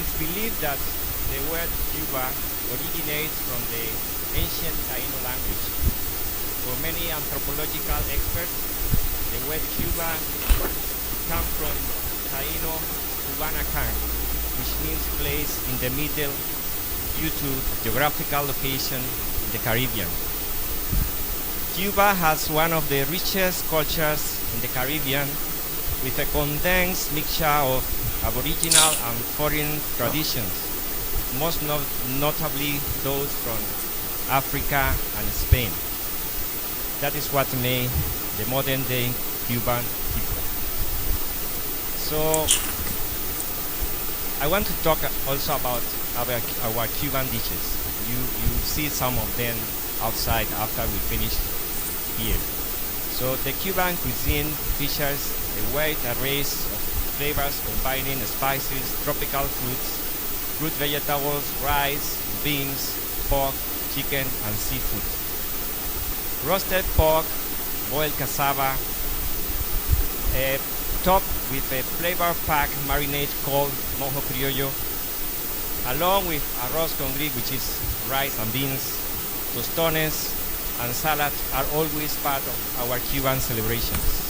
is believed that the word Cuba originates from the ancient Taino language. For many anthropological experts, the word Cuba comes from Taino Cubanacan, which means place in the middle due to geographical location in the Caribbean. Cuba has one of the richest cultures in the Caribbean, with a condensed mixture of Aboriginal and foreign traditions, most notably those from Africa and Spain. That is what made the modern day Cuban people. So I want to talk also about our Cuban dishes. You see some of them outside after we finish here. So the Cuban cuisine features a wide array of flavors combining spices, tropical fruits, root vegetables, rice, beans, pork, chicken, and seafood. Roasted pork, boiled cassava, topped with a flavor-packed marinade called mojo criollo, along with arroz con gris, which is rice and beans, tostones, and salad are always part of our Cuban celebrations.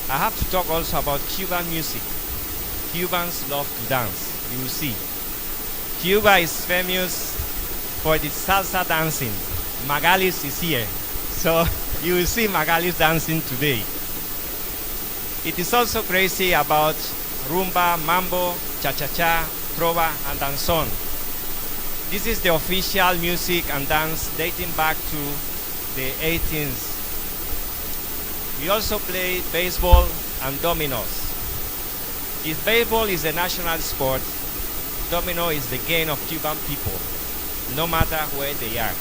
I have to talk also about Cuban music. Cubans love to dance, you will see. Cuba is famous for its salsa dancing. Magalis is here, so you will see Magalis dancing today. It is also crazy about rumba, mambo, cha-cha-cha, trova, and danzón. This is the official music and dance dating back to the 18th. We also play baseball and dominoes. If baseball is the national sport, domino is the game of Cuban people, no matter where they are.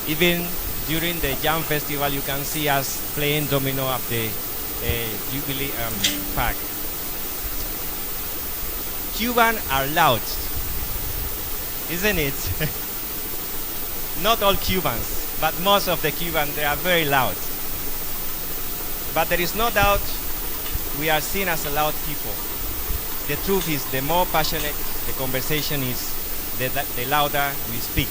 Even during the Jam Festival, you can see us playing domino at the Jubilee Park. Cubans are loud, isn't it? Not all Cubans, but most of the Cubans, they are very loud. But there is no doubt we are seen as a loud people. The truth is, the more passionate the conversation is, the louder we speak.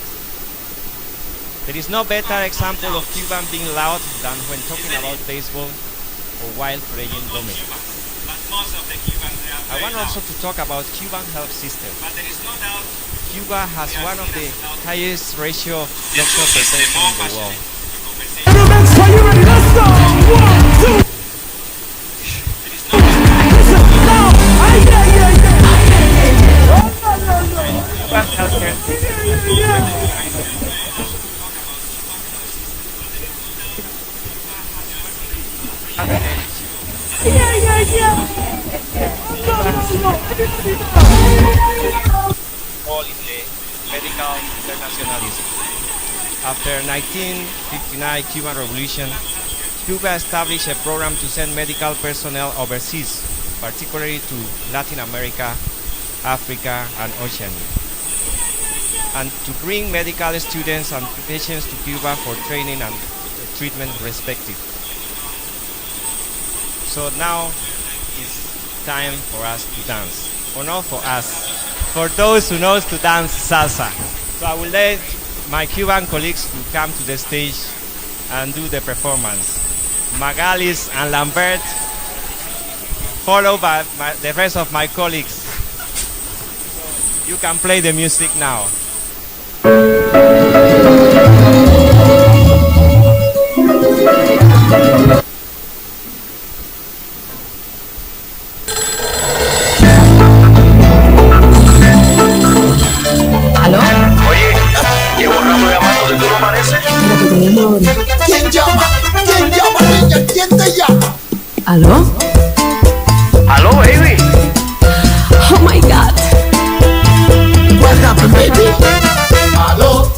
There is no better example of Cuban being loud than when talking about baseball or while playing domino. I want also to talk about Cuban health system. Cuba has one of the highest ratio of doctor per person in the world. Cuban healthcare all in the medical internationalism. After 1959 Cuban Revolution, Cuba established a program to send medical personnel overseas, particularly to Latin America, Africa, and Oceania, and to bring medical students and patients to Cuba for training and treatment respective. So now it's time for us to dance. Or not for us, for those who knows to dance salsa. So I will let my Cuban colleagues to come to the stage and do the performance. Magalis and Lambert, followed by the rest of my colleagues. You can play the music now. ¿Aló? Oye, llevo rato llamándote, ¿tú no pareces? Mira que te llamo ahora. ¿Quién llama? ¿Quién llama, niña? ¿Quién te llama? ¿Aló? Aló, baby. Oh my God. What happened, baby? Aló.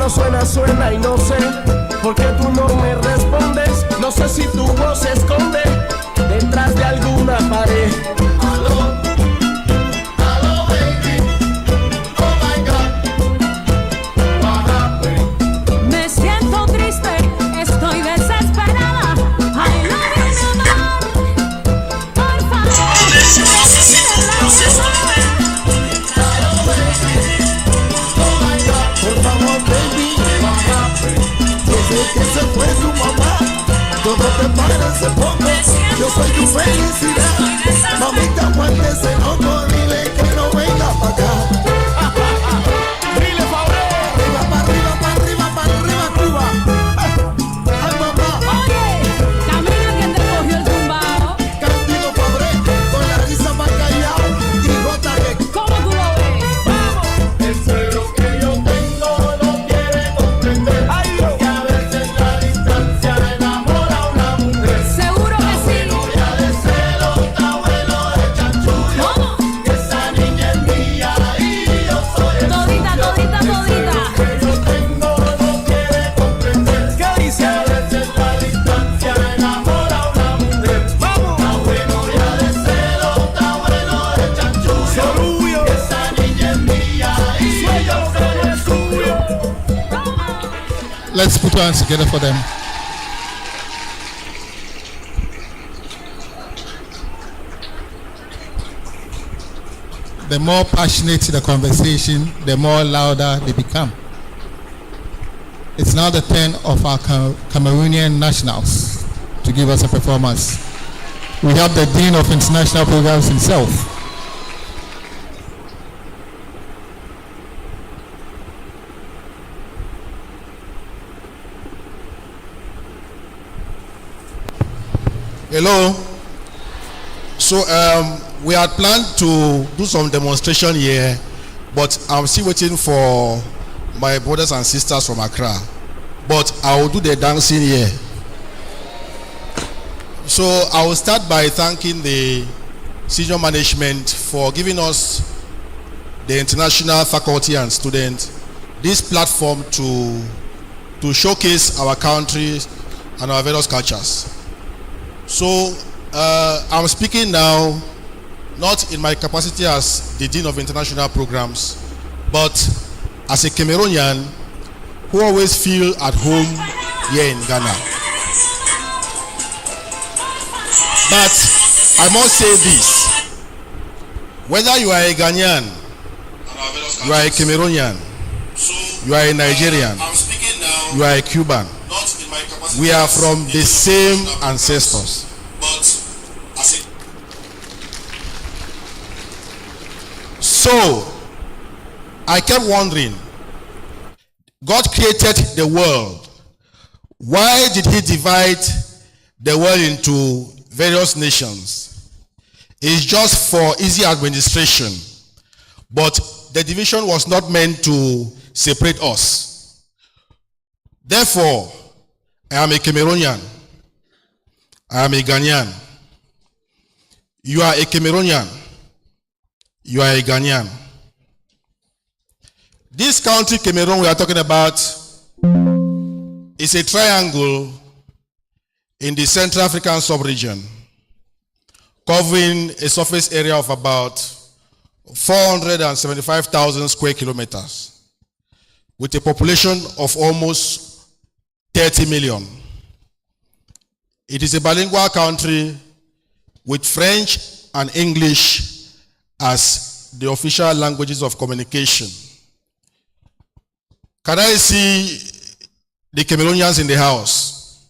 teléfono suena y no sé por qué tú no me respondes. No sé si tu voz se esconde detrás de alguna pared. Aló, aló baby, oh my God, what happened? Me siento triste, estoy desesperada. Ay, no viene amor, por favor. No se esconde. Aló baby, oh my God, por favor baby, what happened? Desde que se fue tu mamá, todo te parece poco. Yo soy tu felicidad. Mamita, aguántese loco, dile que no venga pa' acá. Dile pa' arriba, pa' arriba, pa' arriba, pa' arriba, Cuba. Ay, mamá. Oye, camina quien te cogió el tumbao. Candido Fabré, con la risa más callado y gota de... ¿Cómo tú lo ves? ¡Vamos! El suelo que yo tengo no quiere comprender. ¡Ay, Dios! Que a veces la distancia enamora a una mujer. Seguro que sí. Ya de celo está bueno de chanchullo. ¿Cómo? Que esa niña es mía y yo soy el Todita, todita, todita. que yo tengo no quiere comprender. ¿Qué dice? A veces la distancia enamora a una mujer. ¡Vamos! Está bueno ya de celo, está bueno de chanchullo. Que esa niña es mía y yo soy el suyo. Let's put our hands together for them. The more passionate the conversation, the more louder they become. It's now the turn of our Cameroonian nationals to give us a performance. We have the Dean of International Programs himself. Hello. So we had planned to do some demonstration here, but I'm still waiting for my brothers and sisters from Accra. But I will do the dancing here. So I will start by thanking the senior management for giving us, the international faculty and students, this platform to showcase our country and our various cultures. So I'm speaking now not in my capacity as the Dean of International Programs, but as a Cameroonian who always feel at home here in Ghana. But I must say this: whether you are a Ghanaian, you are a Cameroonian, you are a Nigerian, you are a Cuban, we are from the same ancestors. So I kept wondering, God created the world. Why did he divide the world into various nations? It's just for easy administration. But the division was not meant to separate us. Therefore, I am a Cameroonian. I am a Ghanaian. You are a Cameroonian. You are a Ghanaian. This country, Cameroon, we are talking about, is a triangle in the Central African sub-region, covering a surface area of about 475,000 square kilometers, with a population of almost 30 million. It is a bilingual country with French and English as the official languages of communication. Can I see the Cameroonians in the house?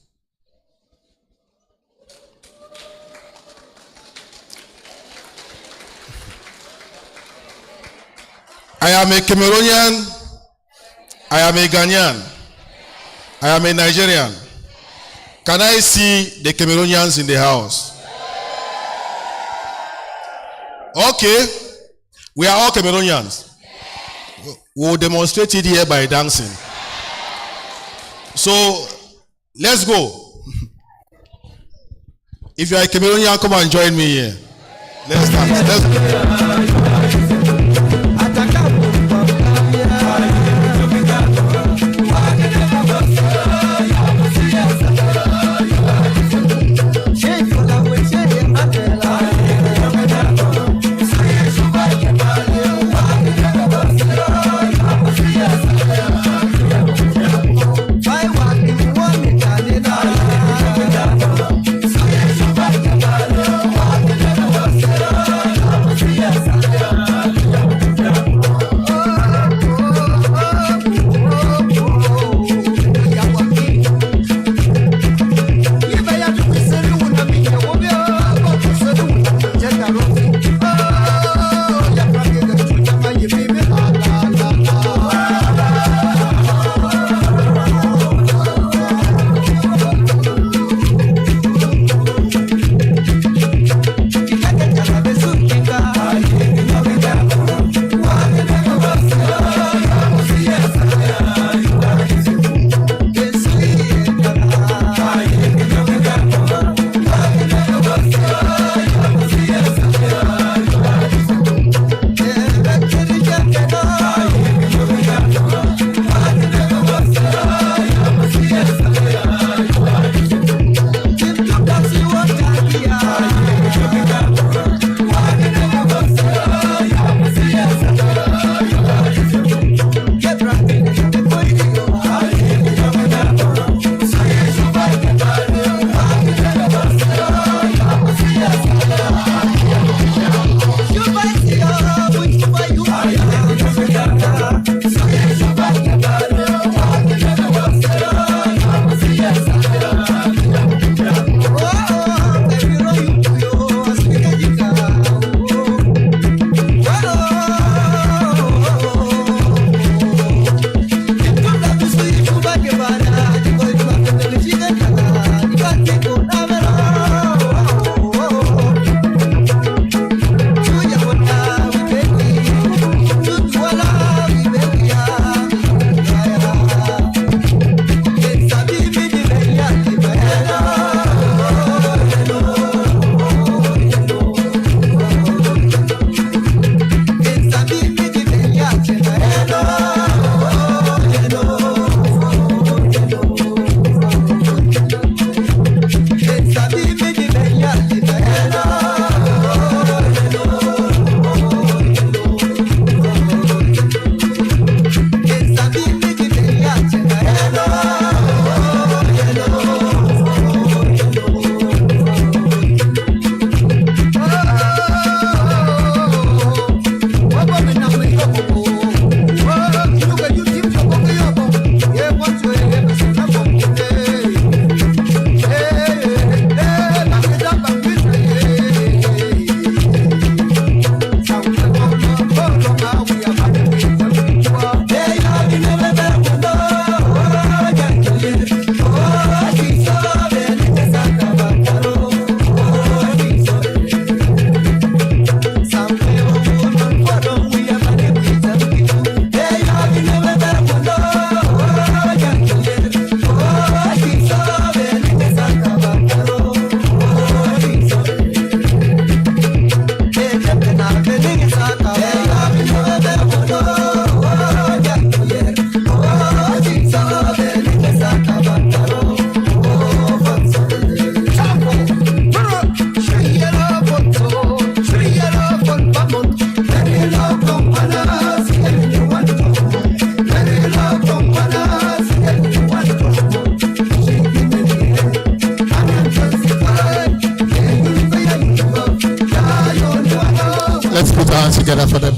I am a Cameroonian, I am a Ghanaian, I am a Nigerian. Can I see the Cameroonians in the house? Okay, we are all Cameroonians. We will demonstrate it here by dancing. So let's go. If you are a Cameroonian, come and join me here. Let's dance. Let's go. together for them.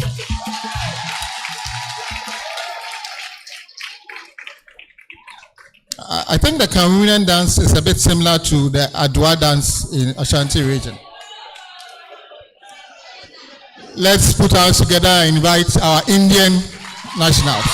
I think the Cameroonian dance is a bit similar to the Adwa dance in Ashanti region. Let's put ours together and invite our Indian nationals.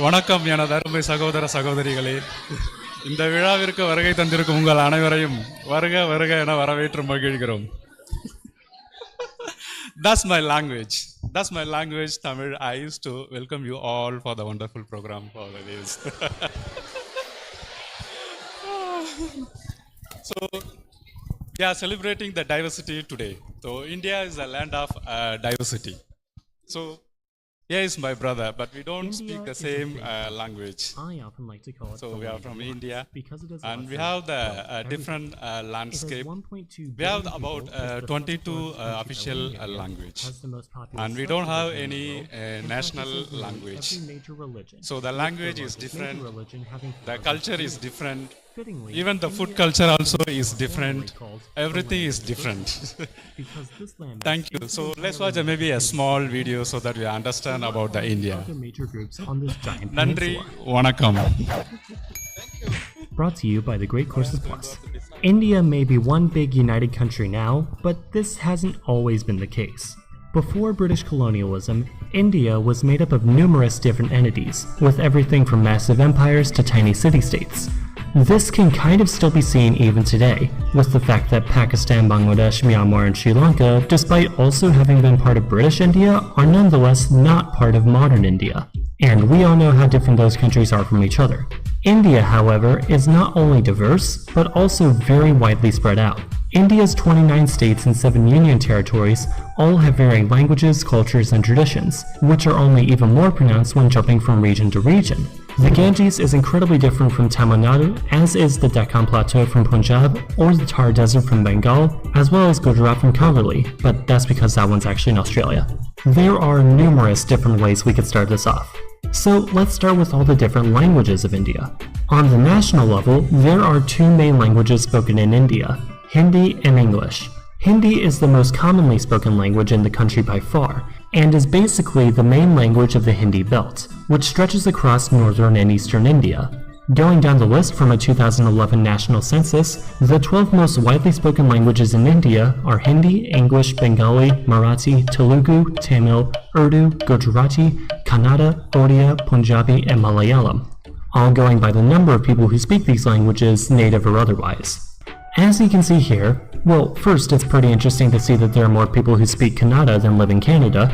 வணக்கம் எனது அருமை சகோதர சகோதரிகளே. இந்த விழாவிற்கு வருகை தந்திருக்கும் உங்கள் அனைவரையும் வருக வருக என வரவேற்று மகிழ்கிறோம். That's my language. That's my language, Tamil. I used to welcome you all for the wonderful program for the days. So, we are celebrating the diversity today. So, India is a land of diversity. So, here is my brother, but we don't speak the same language. I often like to call it So we are from India, because it is and we also have the every different landscape. 1.2 We have billion about people. It's the 22 fourth largest official country in the world, language, has the most populous and we don't have subdivision in any the world, and national practices nearly language. every major religion, So the with language is largest different, major religion having the 400 culture is years. different, Fittingly, even the food India culture is also is formally different. called the Everything land is of diversity, different. because this land Thank you. speaks So the let's entire watch maybe a language small video so that we understand of about the all India. other major groups on this giant Nandri, peninsula. vanakkam. Brought to you by the Great Courses Plus. India may be one big united country now, but this hasn't always been the case. Before British colonialism, India was made up of numerous different entities, with everything from massive empires to tiny city-states. This can kind of still be seen even today, with the fact that Pakistan, Bangladesh, Myanmar, and Sri Lanka, despite also having been part of British India, are nonetheless not part of modern India. And we all know how different those countries are from each other. India, however, is not only diverse, but also very widely spread out. India's 29 states and 7 union territories all have varying languages, cultures, and traditions, which are only even more pronounced when jumping from region to region. The Ganges is incredibly different from Tamil Nadu, as is the Deccan Plateau from Punjab, or the Thar Desert from Bengal, as well as Gujarat from Kalvari, but that's because that one's actually in Australia. There are numerous different ways we could start this off. So let's start with all the different languages of India. On the national level, there are 2 main languages spoken in India, Hindi and English. Hindi is the most commonly spoken language in the country by far, and is basically the main language of the Hindi belt, which stretches across northern and eastern India. Going down the list from a 2011 national census, the 12 most widely spoken languages in India are Hindi, English, Bengali, Marathi, Telugu, Tamil, Urdu, Gujarati, Kannada, Odia, Punjabi, and Malayalam, all going by the number of people who speak these languages, native or otherwise. As you can see here, well, first it's pretty interesting to see that there are more people who speak Kannada than live in Canada,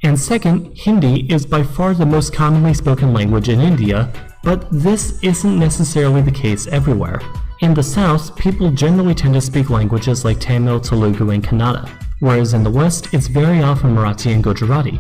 and second, Hindi is by far the most commonly spoken language in India, but this isn't necessarily the case everywhere. In the south, people generally tend to speak languages like Tamil, Telugu, and Kannada, whereas in the west, it's very often Marathi and Gujarati.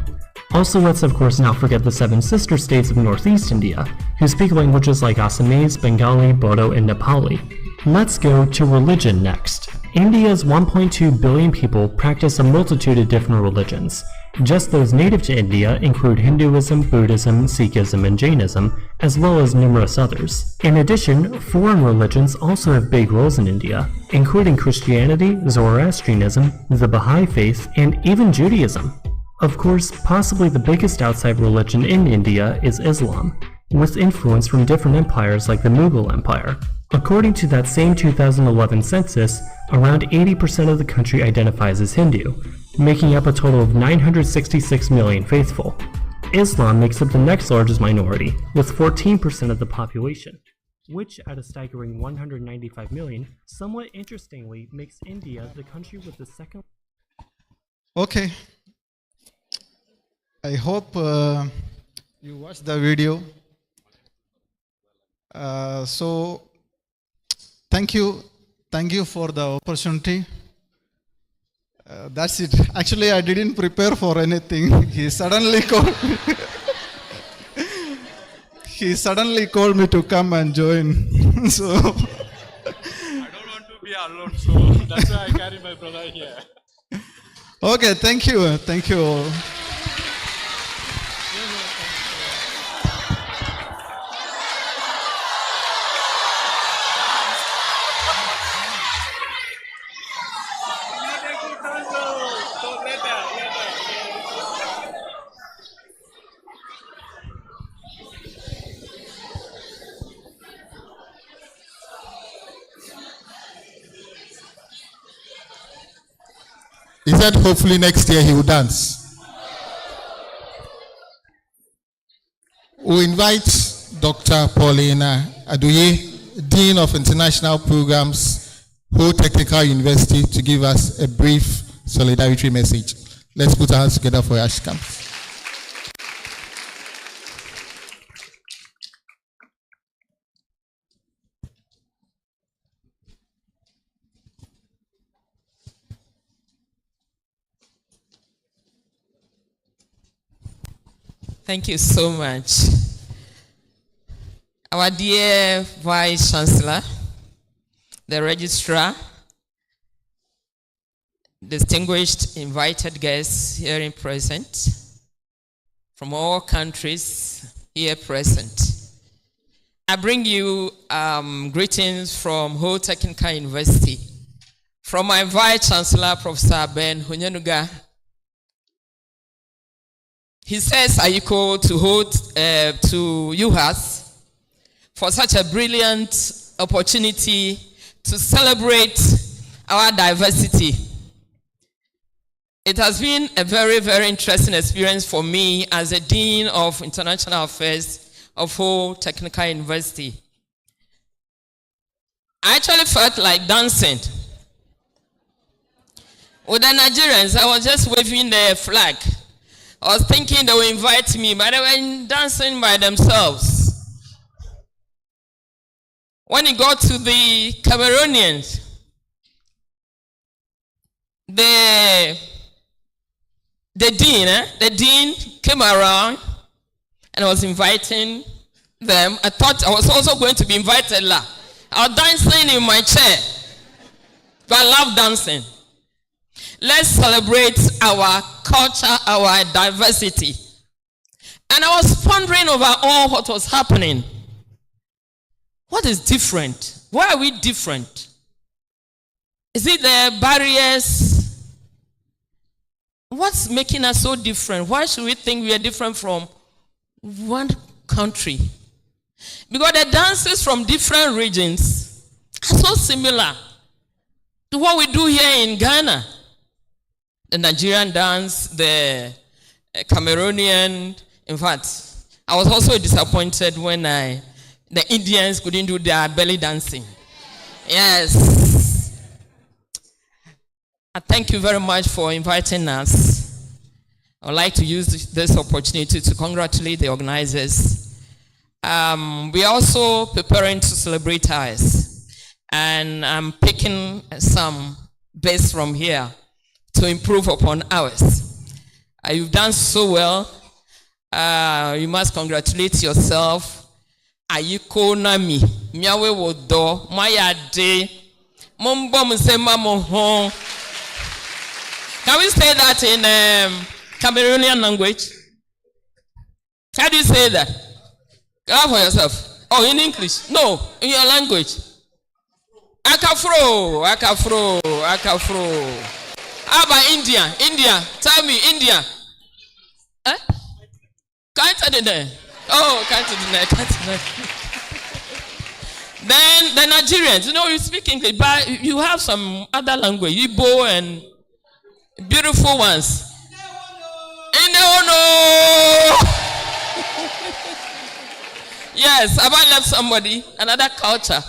Also, let's of course not forget the 7 sister states of northeast India, who speak languages like Assamese, Bengali, Bodo, and Nepali. Let's go to religion next. India's 1.2 billion people practice a multitude of different religions. Just those native to India include Hinduism, Buddhism, Sikhism, and Jainism, as well as numerous others. In addition, foreign religions also have big roles in India, including Christianity, Zoroastrianism, the Baha'i Faith, and even Judaism. Of course, possibly the biggest outside religion in India is Islam, with influence from different empires like the Mughal Empire. According to that same 2011 census, around 80% of the country identifies as Hindu, making up a total of 966 million faithful. Islam makes up the next largest minority, with 14% of the population, which at a staggering 195 million, somewhat interestingly makes India the country with the second. Okay. I hope you watched the video. So thank you for the opportunity. That's it. Actually, I didn't prepare for anything. He suddenly called. He suddenly called me to come and join. So. I don't want to be alone, so that's why I carry my brother here. Okay, thank you. Thank you. He said hopefully next year he will dance. We invite Dr. Paulina Aduye, Dean of International Programs, Ho Technical University, to give us a brief solidarity message. Let's put our hands together for Ashkam. Thank you so much. Our dear Vice Chancellor, the Registrar, distinguished invited guests here in present, from all countries here present. I bring you greetings from Ho Technical University, from my Vice Chancellor, Professor Ben Hunyanuga. He says Ayiko to Uhas for such a brilliant opportunity to celebrate our diversity. It has been a very, very interesting experience for me as a Dean of International Affairs of Ho Technical University. I actually felt like dancing. With the Nigerians, I was just waving the flag. I was thinking they would invite me, but they were dancing by themselves. When it got to the Cameroonians, the dean came around and was inviting them. I thought I was also going to be invited. I was dancing in my chair, but I love dancing. Let's celebrate our culture, our diversity. And I was pondering over all what was happening. What is different? Why are we different? Is it the barriers? What's making us so different? Why should we think we are different from one country? Because the dances from different regions are so similar to what we do here in Ghana. The Nigerian dance, the Cameroonian. In fact, I was also disappointed when the Indians couldn't do their belly dancing. Yes. I thank you very much for inviting us. I would like to use this opportunity to congratulate the organizers. We are also preparing to celebrate ours. And I'm picking some bits from here to improve upon ours. You've done so well. You must congratulate yourself. Ayiko nami miawe wodo maya de mombo msema moho. Can we say that in Cameroonian language? How do you say that? Go for yourself. Oh, in English? No, in your language. Akafro, akafro, akafro. How about India? India, tell me, India. Eh? Can't deny. Oh, can't deny, can't deny. Then the Nigerians, you speak English, but you have some other language, Igbo and beautiful ones. Yes, have I left somebody? Another culture.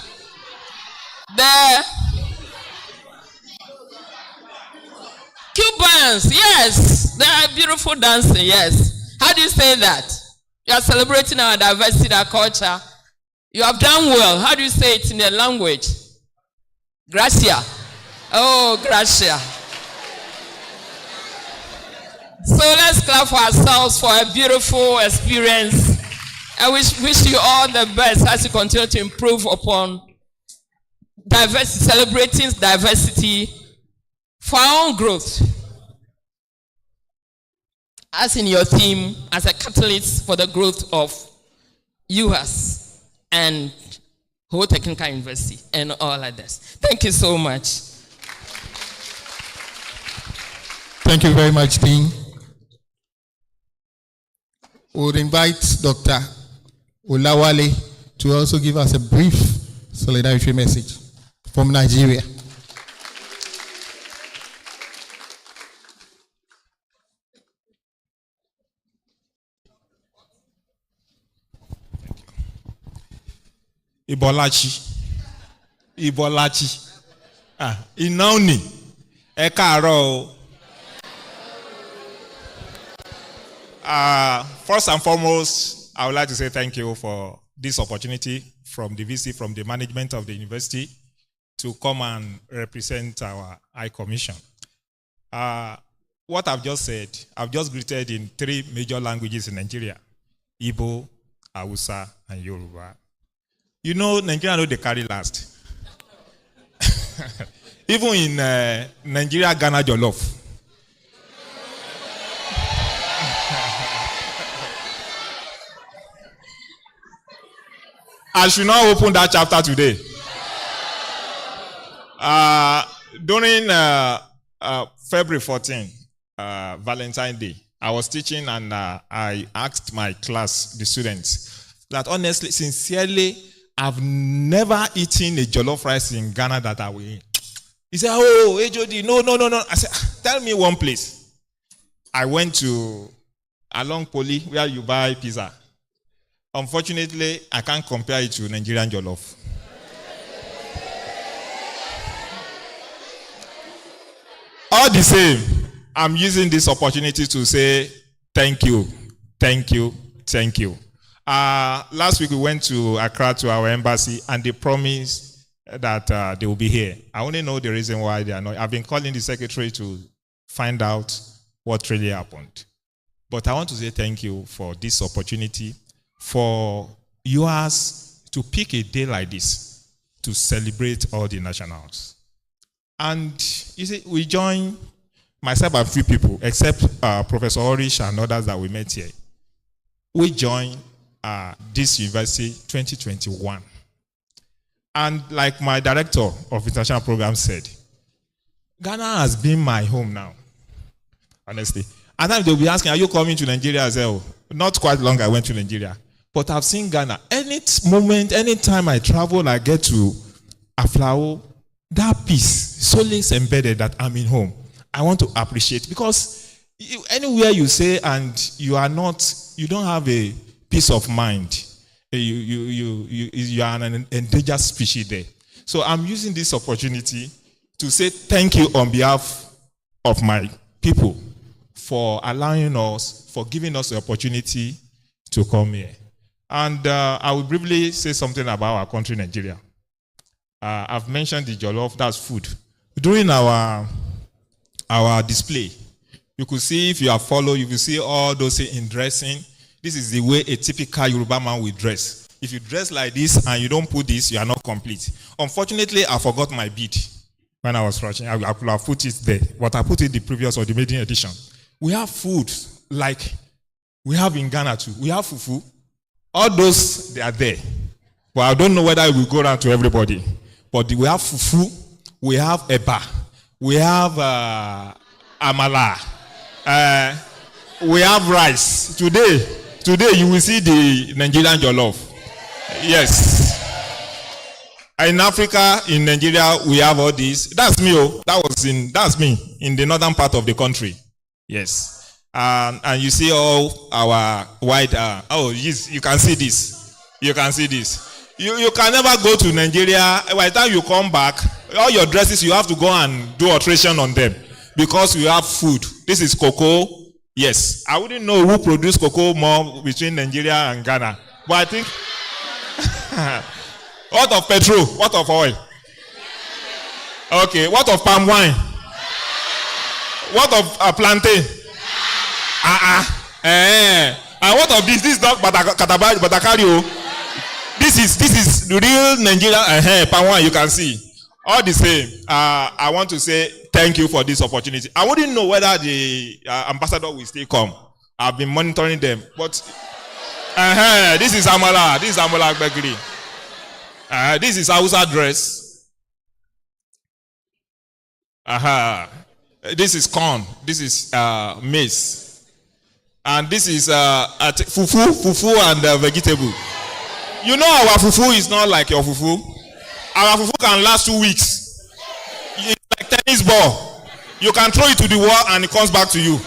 The Cubans, yes, they are beautiful dancing, yes. How do you say that? You are celebrating our diversity, our culture. You have done well. How do you say it in your language? Gracia. Oh, gracia. So let's clap for ourselves for a beautiful experience. I wish you all the best as you continue to improve upon diversity, celebrating diversity for our own growth. As in your theme, as a catalyst for the growth of Uhas and whole technical university and all others. Thank you so much. Thank you very much, Dean. We would invite Dr. Olawale to also give us a brief solidarity message from Nigeria. Ibolachi. Inauni. Ekaro. First and foremost, I would like to say thank you for this opportunity from the VC, from the management of the university, to come and represent our High Commission. What I've just said, I've just greeted in 3 major languages in Nigeria: Igbo, Hausa, and Yoruba. You know, Nigeria know they carry last. Even in Nigeria, Ghana, Jollof. I should not open that chapter today. During February 14, Valentine's Day, I was teaching and I asked my class, the students, that honestly, sincerely, I've never eaten a jollof rice in Ghana that I will eat. He said, oh, HOD, no. I said, tell me one place. I went to along Poli, where you buy pizza. Unfortunately, I can't compare it to Nigerian jollof. All the same, I'm using this opportunity to say thank you. Last week we went to Accra to our embassy and they promised that they will be here. I only know the reason why they are not. I've been calling the secretary to find out what really happened. But I want to say thank you for this opportunity, for yours to pick a day like this to celebrate all the nationals. And you see, we join, myself and a few people, except Professor Orish and others that we met here. We joined this university 2021. And like my director of international programs said, Ghana has been my home now, honestly. And then they'll be asking, are you coming to Nigeria as well? Not quite long I went to Nigeria. But I've seen Ghana. Any moment, anytime I travel, I get to Aflao, that peace, solace embedded that I'm in home. I want to appreciate, because anywhere you say and you don't have a peace of mind, you are an endangered species there. So I'm using this opportunity to say thank you on behalf of my people for allowing us, for giving us the opportunity to come here. And I will briefly say something about our country, Nigeria. I've mentioned the jollof, that's food. During our display, you could see, if you have followed, you will see all those in dressing. This is the way a typical Yoruba man will dress. If you dress like this and you don't put this, you are not complete. Unfortunately, I forgot my bead when I was rushing. I could have put it there, but I put it in the previous or the maiden edition. We have food like we have in Ghana too. We have fufu. All those, they are there. But I don't know whether it will go around to everybody. But we have fufu, we have eba, we have amala, we have rice. Today you will see the Nigerian jollof. Yes. In Africa, in Nigeria, we have all these. That's me. That's me in the northern part of the country. Yes. And you see all our white. Yes, you can see this. You can see this. You can never go to Nigeria. By the time you come back, all your dresses, you have to go and do alteration on them because we have food. This is cocoa. Yes. I wouldn't know who produced cocoa more between Nigeria and Ghana. But I think, what of petrol? What of oil? Okay. What of palm wine? What of plantain? And what of this? This is not Batakario. This is the real Nigeria. Panwan, you can see. All the same, I want to say thank you for this opportunity. I wouldn't know whether the ambassador will still come. I've been monitoring them, but this is Amala. This is Amala Gbegiri. This is Hausa dress. This is corn. This is maize, and this is fufu and vegetable. You know our fufu is not like your fufu. Our fufu can last 2 weeks. It's like tennis ball. You can throw it to the wall and it comes back to you.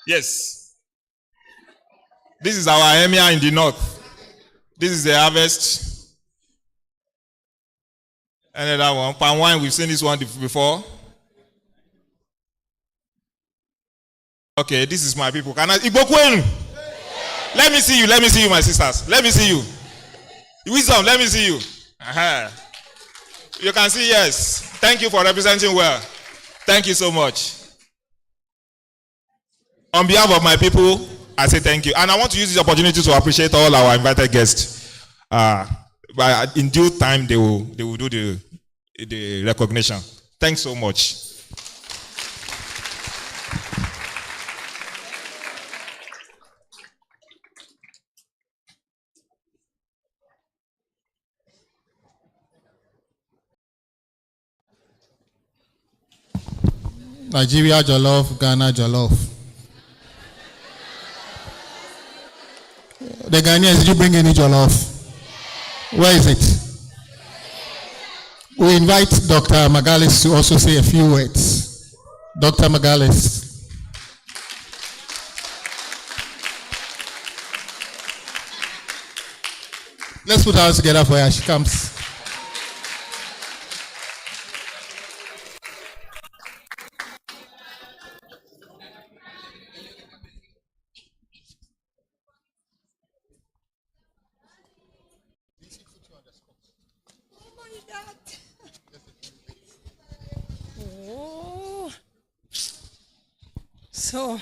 Yes. This is our emir in the north. This is the harvest. Another one. Palm wine, we've seen this one before. Okay, this is my people. Can I? Igbokwen. Let me see you. Let me see you, my sisters. Let me see you. Wisdom, let me see you. You can see, yes. Thank you for representing well. Thank you so much. On behalf of my people, I say thank you. And I want to use this opportunity to appreciate all our invited guests. But in due time, they will do the recognition. Thanks so much. Nigeria jollof, Ghana jollof. The Ghanaians, did you bring any jollof? Where is it? We invite Dr. Magalis to also say a few words. Dr. Magalis. Let's put our hands together for her. She comes. So,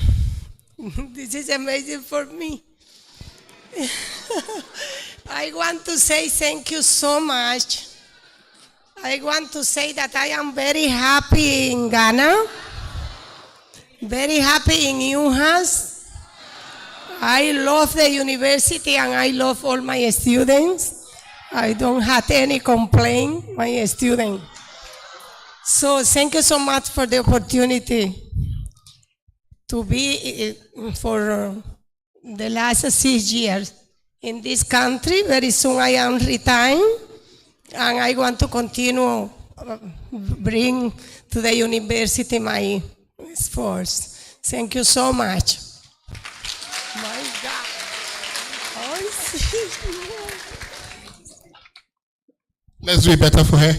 this is amazing for me. I want to say thank you so much. I want to say that I am very happy in Ghana, very happy in Uhas. I love the university and I love all my students. I don't have any complaint, my students. So thank you so much for the opportunity to be for the last 6 years in this country. Very soon I am retiring, and I want to continue bring to the university my efforts. Thank you so much. My God. Let's do it better for her.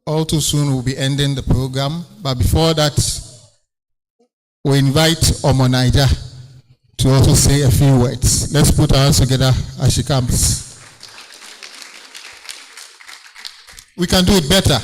All too soon we'll be ending the program, but before that, we invite Omo Naija to also say a few words. Let's put our hands together as she comes. We can do it better.